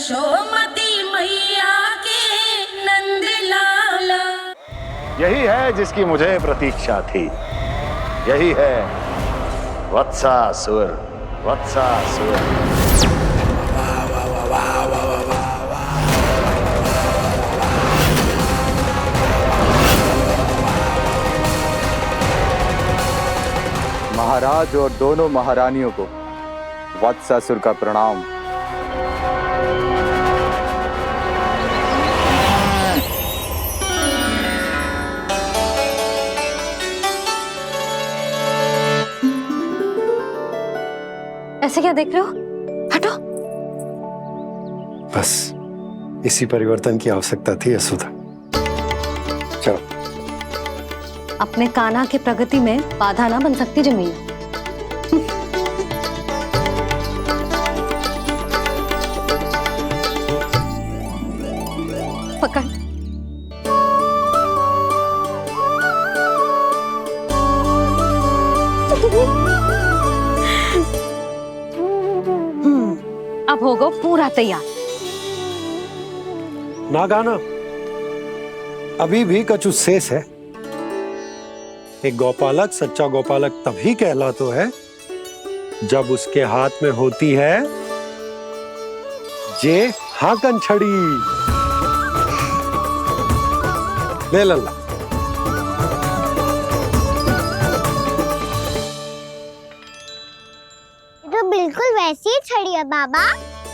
यशोमती मैया के नंद लाला। यही है जिसकी मुझे प्रतीक्षा थी, यही है वत्सासुर। वत्सासुर महाराज और दोनों महारानियों को वत्सासुर का प्रणाम। ऐसे क्या देख रहे हो? हटो। बस इसी परिवर्तन की आवश्यकता थी यशोदा। चलो। अपने कान्हा के प्रगति में बाधा ना बन सकती जमीन। पकड़। अब होगा पूरा तैयार। ना गाना, अभी भी कछु शेष है। एक गौपालक सच्चा गौपालक तभी कहलाता है जब उसके हाथ में होती है जे हाकन छड़ी। ले लल्ला। तो बिल्कुल वैसी ही छड़ी है बाबा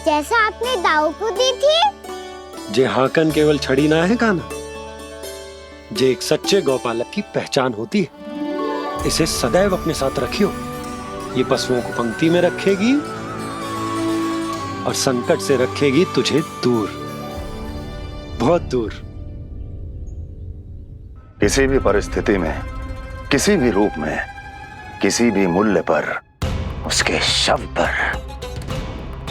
जैसा आपने दाऊ को दी थी। जे हाकन केवल छड़ी ना है काना, जे एक सच्चे गौपालक की पहचान होती है। इसे सदैव अपने साथ रखियो। ये पशुओं को पंक्ति में रखेगी और संकट से रखेगी तुझे दूर, बहुत दूर। किसी भी परिस्थिति में, किसी भी रूप में, किसी भी मूल्य पर उसके शव पर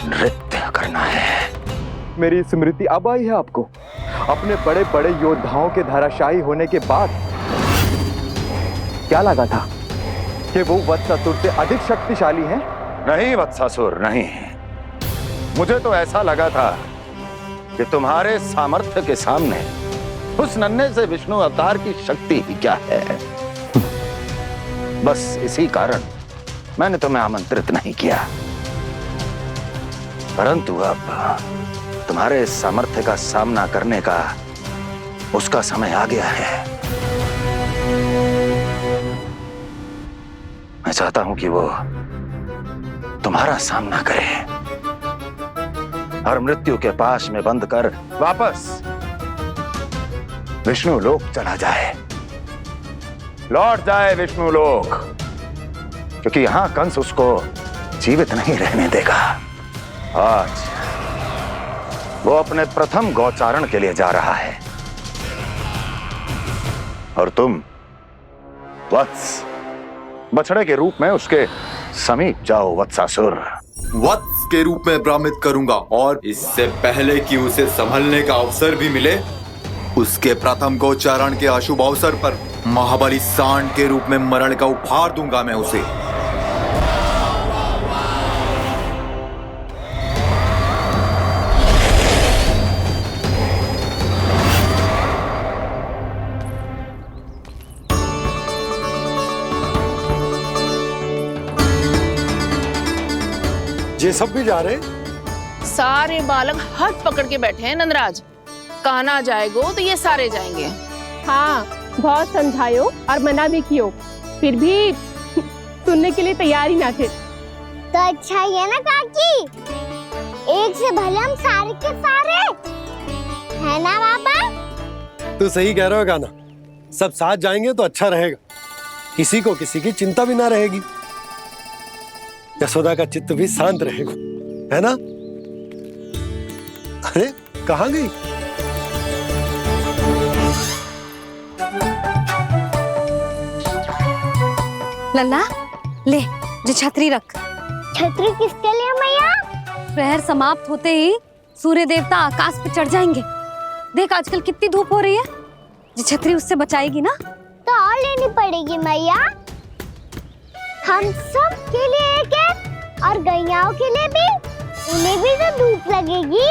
नृत्य करना है। मेरी स्मृति अब आई है आपको? अपने बड़े बड़े योद्धाओं के धराशायी होने के बाद क्या लगा था कि वो वत्सासुर से अधिक शक्तिशाली हैं? नहीं वत्सासुर, नहीं। मुझे तो ऐसा लगा था कि तुम्हारे सामर्थ्य के सामने उस नन्हे से विष्णु अवतार की शक्ति ही क्या है। बस इसी कारण मैंने तुम्हें आमंत्रित नहीं किया। परंतु अब तुम्हारे सामर्थ्य का सामना करने का उसका समय आ गया है। मैं चाहता हूं कि वो तुम्हारा सामना करे और मृत्यु के पाश में बंद कर वापस विष्णु लोक चला जाए, लौट जाए विष्णु लोक, क्योंकि यहां कंस उसको जीवित नहीं रहने देगा। आज वो अपने प्रथम गौचारण के लिए जा रहा है और तुम वत्स बछड़े के रूप में उसके समीप जाओ वत्सासुर। वत्स के रूप में भ्रमित करूंगा और इससे पहले कि उसे संभलने का अवसर भी मिले, उसके प्रथम गोचारण के अशुभ अवसर पर महाबली सांड के रूप में मरण का उपहार दूंगा मैं उसे। ये सब भी जा रहे? सारे बालक हाथ पकड़ के बैठे हैं नंदराज। कान्हा जाएगो तो ये सारे जाएंगे। हाँ, बहुत समझायो और मना भी कियो, फिर भी सुनने के लिए तैयार ही ना थे। तो अच्छा ही है ना काकी, एक से भले हम सारे के सारे है ना बाबा। तू सही कह रहा हो गाना, सब साथ जाएंगे तो अच्छा रहेगा, किसी को किसी की चिंता भी ना रहेगी, यशोदा का चित्त भी शांत रहेगा, है ना? अरे कहाँ गई? लल्ला ले, जो छतरी रख। छतरी किसके लिए मैया? प्रहर समाप्त होते ही सूर्य देवता आकाश पे चढ़ जाएंगे। देख आजकल कितनी धूप हो रही है, जो छतरी उससे बचाएगी ना। तो और लेनी पड़ेगी मैया, हम सब के लिए एक एक और गैयाओं के लिए भी, उन्हें भी तो धूप लगेगी।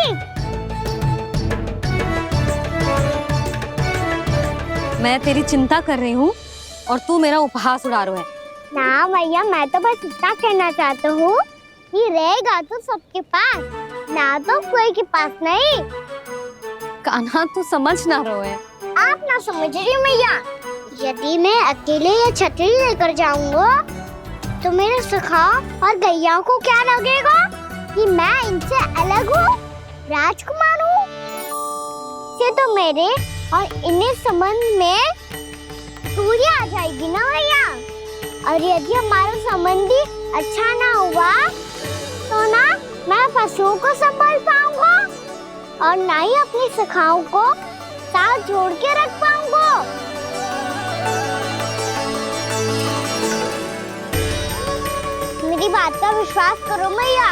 मैं तेरी चिंता कर रही हूँ और तू मेरा उपहास उड़ा रहा है। ना भैया, मैं तो बस इतना कहना चाहता हूँ कि रहेगा तो सबके पास, ना तो कोई के पास नहीं। कान्हा तू समझ ना रहा है। आप ना समझ रही भैया, यदि मैं अकेले ये छतरी लेकर जाऊंगा तो मेरे सखा और गैया को क्या लगेगा कि मैं इनसे अलग हूँ, राजकुमार हूँ। ये तो मेरे और इन्हें संबंध में दूरी आ जाएगी ना भैया। और यदि हमारा संबंध ही अच्छा ना हुआ तो ना मैं पशुओं को संभाल पाऊंगा और ना ही अपनी सखाओं को साथ जोड़ के रख पाऊंगा। मेरी बात का विश्वास करो भैया,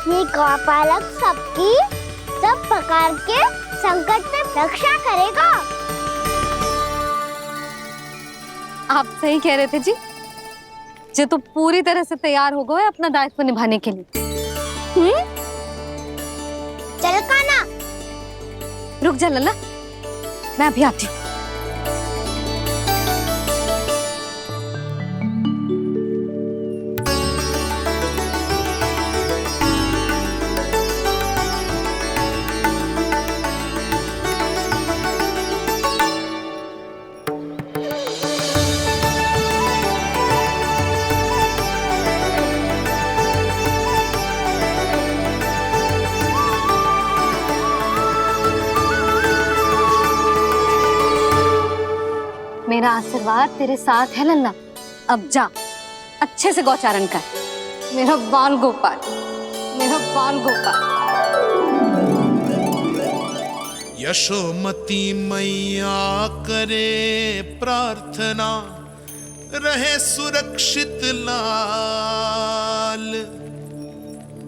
ये गौपालक सबकी सब प्रकार के संकट से रक्षा करेगा। आप सही कह रहे थे जी। जे तो पूरी तरह से तैयार हो गए अपना दायित्व निभाने के लिए। चल कान्हा, रुक जा लल्ला, मैं अभी आती हूँ। मेरा आशीर्वाद तेरे साथ है लल्ला। अब जा, अच्छे से गौचारण कर। मेरा बाल गोपाल, मेरा बाल गोपाल। यशोमती मैया करे प्रार्थना, रहे सुरक्षित लाल।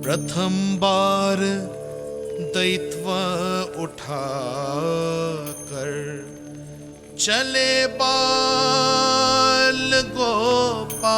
प्रथम बार दैत्व उठा कर चले बाल गोपाल।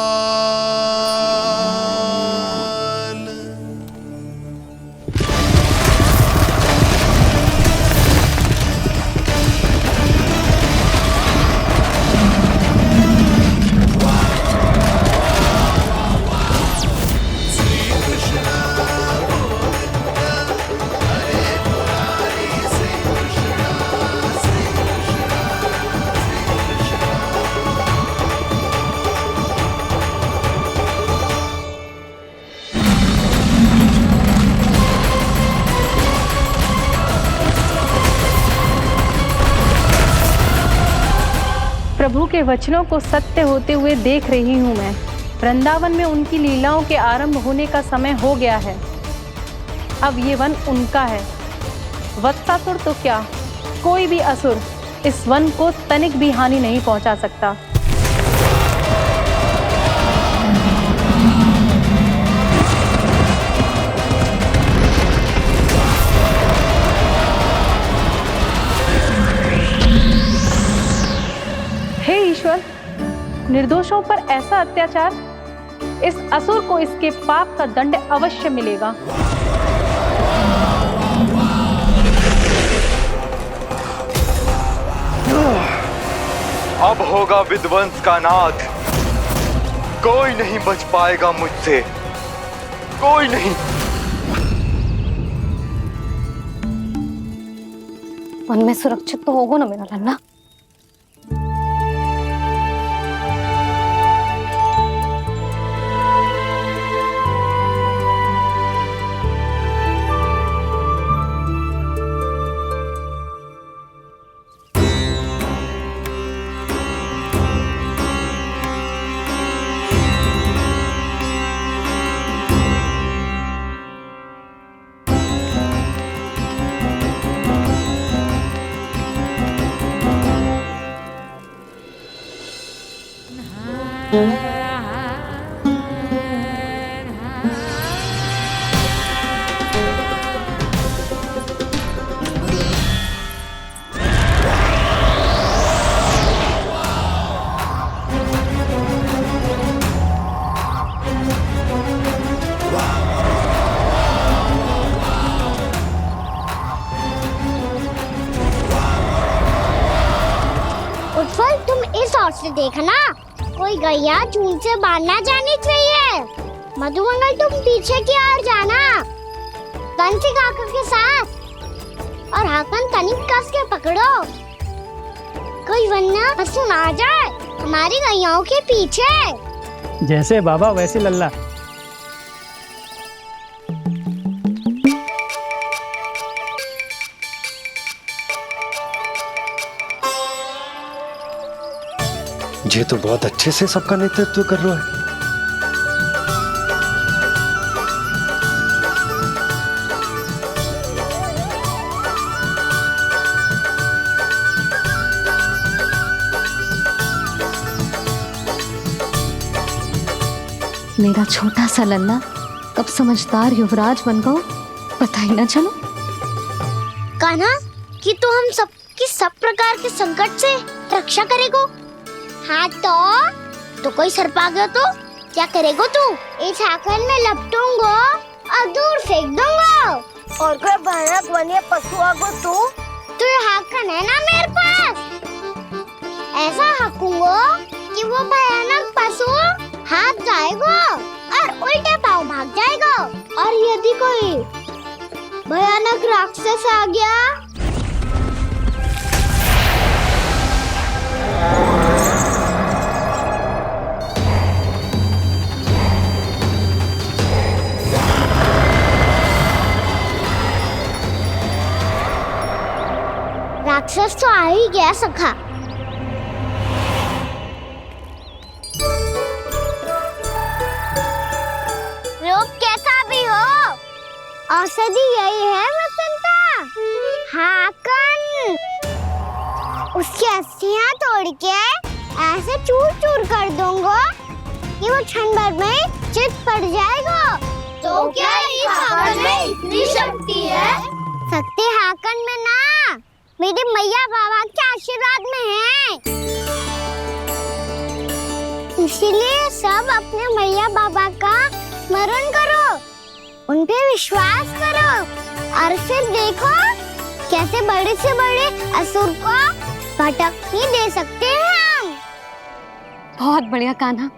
प्रभु के वचनों को सत्य होते हुए देख रही हूँ मैं। वृंदावन में उनकी लीलाओं के आरंभ होने का समय हो गया है। अब ये वन उनका है। वत्सासुर तो क्या, कोई भी असुर इस वन को तनिक भी हानि नहीं पहुंचा सकता। हे ईश्वर, निर्दोषों पर ऐसा अत्याचार, इस असुर को इसके पाप का दंड अवश्य मिलेगा। अब होगा विध्वंस का नाद। कोई नहीं बच पाएगा मुझसे, कोई नहीं। वन में सुरक्षित तो होगा ना मेरा लल्ला। से देखना, कोई गैया चून से बांधना जानी चाहिए। मधुमंगल तुम पीछे की ओर जाना, कंसी काका के साथ, और हाकन कनिक कस के पकड़ो, कोई वरना पशु ना जाए हमारी गैयाओं के पीछे। जैसे बाबा वैसे लल्ला। ये तो बहुत अच्छे से सबका नेतृत्व कर रहा है। मेरा छोटा सा लल्ला कब समझदार युवराज बन गो पता ही ना चलो। कान्हा कि तू हम सबकी सब प्रकार के संकट से रक्षा करेगो। हाँ तो कोई सर्प आ गया तो क्या करेगो तू? इस हाकन में लपटूंगो और दूर फेंक दूंगा। और कोई भयानक वन्य पशु आगो तो ये हाकन है ना मेरे पास, ऐसा हाकूंगो कि वो भयानक पशु हाथ जाएगा और उल्टे पाँव भाग जाएगा। और यदि कोई भयानक राक्षस आ गया राक्षस तो आ ही गया सखा। रूप कैसा भी हो, औषधि यही है वसंता। हाकन उसकी अस्थियां तोड़ के ऐसे चूर चूर कर दूंगा कि वो क्षण भर में चित पड़ जाएगा। तो क्या इस हाकन में इतनी शक्ति है? शक्ति हाकन में ना, मेरे मैया बाबा के आशीर्वाद में है। इसीलिए सब अपने मैया बाबा का स्मरण करो, उन पे विश्वास करो और फिर देखो कैसे बड़े से बड़े असुर को भटकने दे सकते हैं हम। बहुत बढ़िया कान्हा।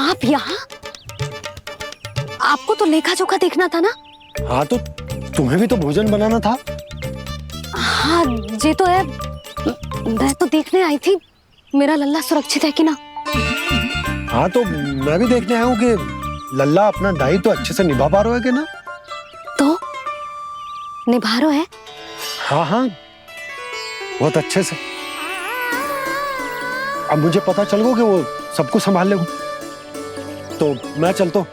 आप यहाँ? आपको तो लेखा जोखा देखना था ना? हाँ तो तुम्हें भी तो भोजन बनाना था। हाँ ये तो है, मैं तो देखने आई थी मेरा लल्ला सुरक्षित है कि ना। हाँ तो मैं भी देखने आया हूँ कि लल्ला अपना दायित्व तो अच्छे से निभा पा रहा है कि ना। तो निभा रहा है? हाँ हाँ बहुत अच्छे से। अब मुझे पता चल गया कि वो सबको संभाल लेगा, तो मैं चलता हूँ,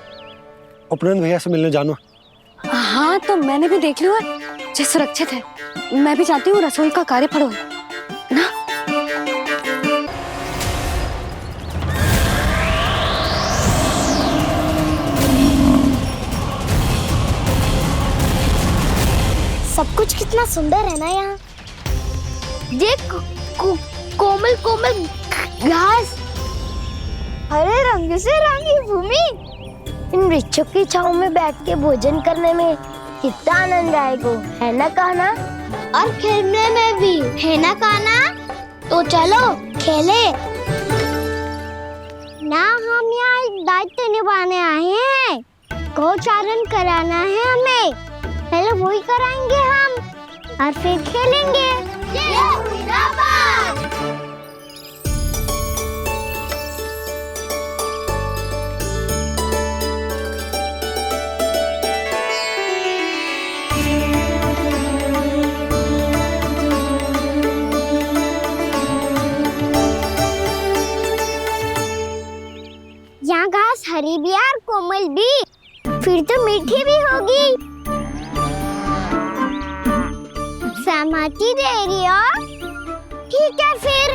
उपनंद भैया से मिलने जाना। हाँ तो मैंने भी देख लिया जो सुरक्षित है। मैं भी चाहती हूँ रसोई का कार्य पड़ो ना। सब कुछ कितना सुंदर है ना यहाँ। देख कोमल कोमल घास, हरे रंग से रंगी भूमि, इन वृक्षों की छांव में बैठ के भोजन करने में कितना आनंद आएगा, है ना कान्हा? और खेलने में भी, है ना कान्हा? तो चलो खेले ना। हम यहाँ एक दायित्व निभाने आए हैं, गोचारण कराना है हमें। पहले वही कराएंगे हम और फिर खेलेंगे। यहाँ घास हरी भी और कोमल भी, फिर तो मीठी भी होगी। सहमति दे रही हो? ठीक है फिर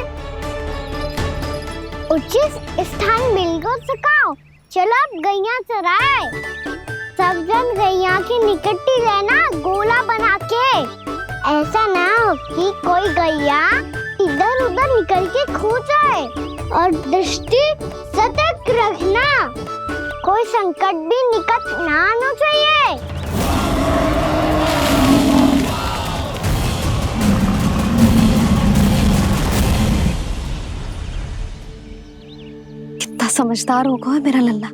उचित स्थान बिल्कुल सिखाओ। चलो अब गैया चराए। सब जन गैया के निकट ही रहना, गोला बना के। ऐसा ना हो कि कोई गैया इधर उधर निकल के खो जाए, और दृष्टि सतर्क रखना। कोई संकट भी निकट ना आना चाहिए। कितना समझदार होगा है मेरा लल्ला।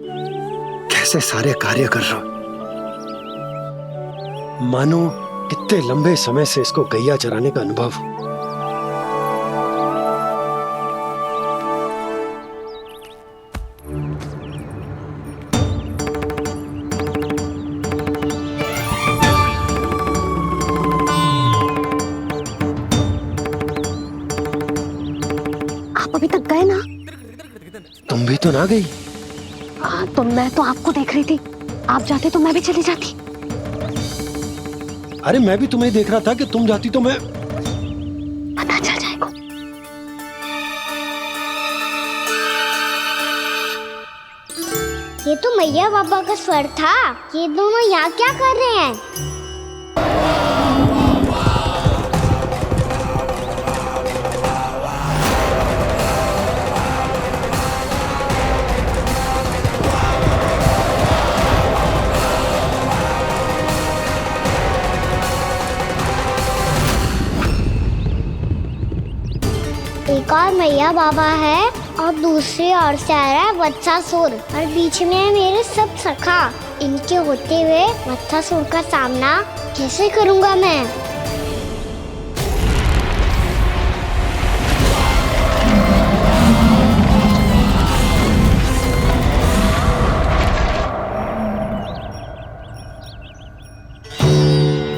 कैसे सारे कार्य कर रहा हूं, मानो कितने लंबे समय से इसको गैया चराने का अनुभव हो। आप अभी तक गए ना? तुम भी तो ना गई। तो मैं तो आपको देख रही थी, आप जाते तो मैं भी चली जाती। अरे मैं भी तुम्हें देख रहा था कि तुम जाती तो मैं। पता चल जाएगा। ये तो मैया बाबा का स्वर था। ये दोनों यहाँ क्या कर रहे हैं? एक और मैया बाबा है और दूसरी ओर से आ रहा है वत्सासुर और बीच में है मेरे सब सखा। इनके होते हुए वत्सासुर का सामना कैसे करूंगा मैं?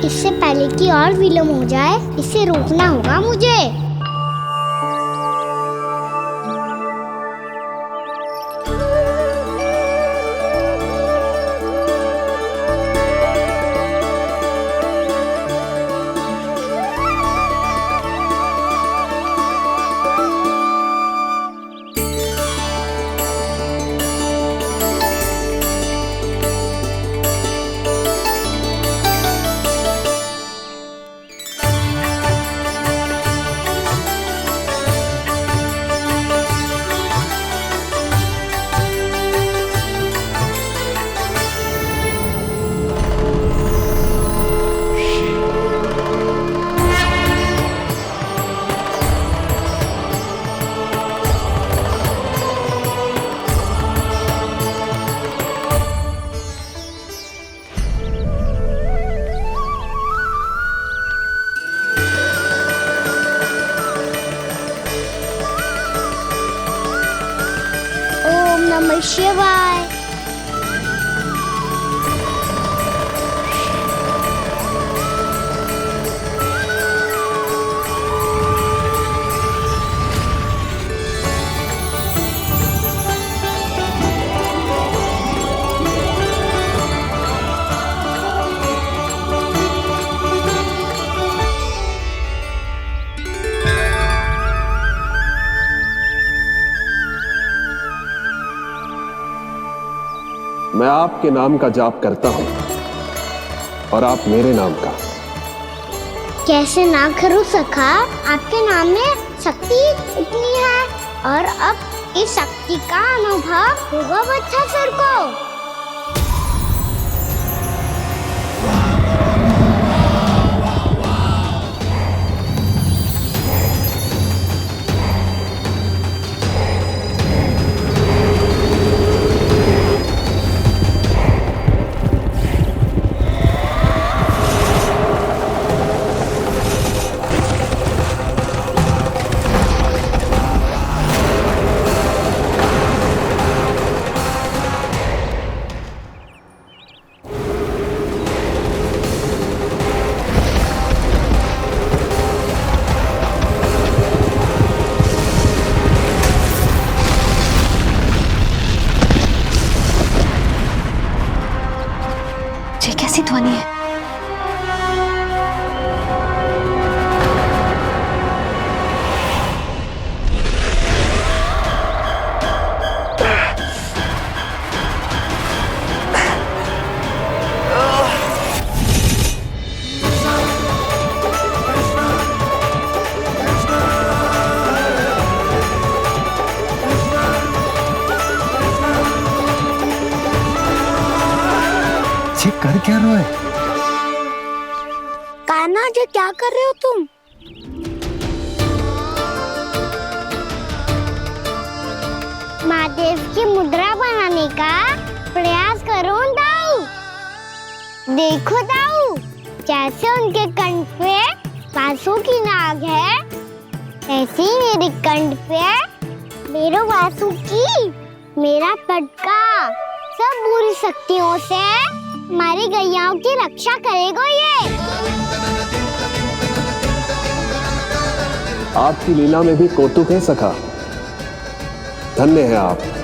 इससे पहले कि और विलम्ब हो जाए, इसे रोकना होगा मुझे। नमः शिवाय। मैं आपके नाम का जाप करता हूं और आप मेरे नाम का। कैसे ना करूं सखा, आपके नाम में शक्ति इतनी है और अब इस शक्ति का अनुभव होगा वत्सासुर को। बच्चे कर क्या रहे हो? कान्हा जी क्या कर रहे हो तुम? महादेव की मुद्रा बनाने का प्रयास करो दाऊ। देखो दाऊ, जैसे उनके कंठ पे बांसुरी की नाग है, ऐसे ही मेरे कंठ पे मेरो बांसुरी, मेरा पटका सब बुरी शक्तियों से हमारी गैयाओं की रक्षा करेगा ये। आपकी लीला में भी कौतुक है सखा। धन्य है आप।